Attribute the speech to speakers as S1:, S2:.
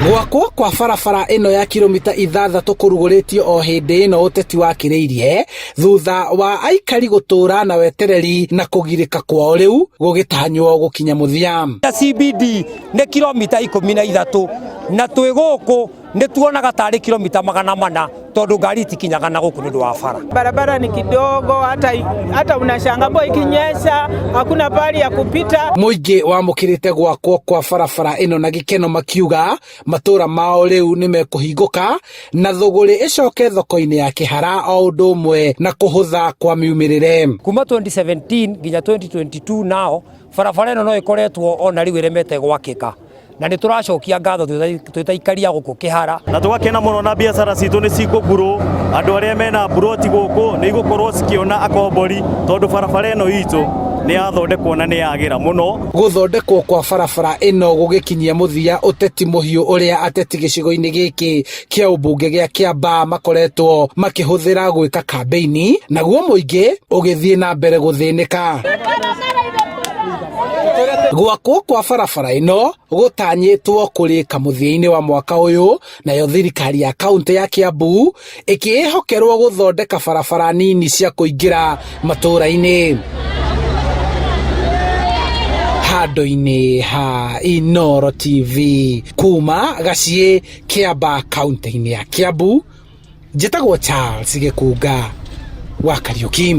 S1: Gwakwo kwa barabara ino ya kilomita 6 kũrugũrĩtio o hĩndĩ ĩno ũteti wakĩrĩirie thutha wa aikari gũtũra na wetereri na kũgirĩka kwao rĩu gũgĩtanywo gũkinya mũthia.
S2: CBD nĩ kilomita 13 na twĩ gũkũ nĩ tuonaga tarĩ kilomita 400 tondũ ngari itikinyaga na gũkũ nĩ ũndũ wa bara.
S3: Barabara ni kidogo, hata unashanga bo ikinyesha hakuna pali ya kupita.
S1: Mũingĩ wamũkĩrĩte gwakwo kwa barabara ino na gĩkeno makiuga matũra mao rĩu nĩ mekũhingũka na thũgũrĩ ĩcoke thoko-inĩ ya Kĩhara o ũndũ ũmwe na kũhũtha kwa miumĩrĩre.
S2: Kuma 2017 nginya 2022 nao barabara ino no ĩkoretwo ona rĩu ĩremete gwakĩka na nĩ tũracokia ngatho twĩtaikaria gũkũ Kĩhara
S4: na tũgakena mũno na biacara citũ nĩ cikũgurũ. Andũ arĩa mena buroti gũkũ nĩ igũkorwo cikiona akombori tondũ barabara ino itũ nĩ yathondekwo na nĩ yagĩra mũno.
S1: Gũthondekwo kwa barabara ino gũgĩkinyia mũthia ũteti mũhiũ ũrĩa ateti gĩcigo-inĩ gĩkĩ kĩa ũmbunge gĩa Kĩamba makoretwo makĩhũthĩra gwĩka kambeini, naguo mũingĩ ũgĩthiĩ na mbere gũthĩnĩka. Gwakwo kwa barabara ino gũtanyĩtwo kũrĩka mũthia-inĩ wa mwaka ũyũ, nayo thirikari ya kaunti ya Kiambu ĩkĩhokerwo gũthondeka barabara nini cia kũingĩra matũra-inĩ. Handũ-inĩ ha Inooro TV kuma Gaciĩ, Kĩamba, kaunti-inĩ ya Kiambu, njĩtagwo Charles Gĩkunga wa Kariuki.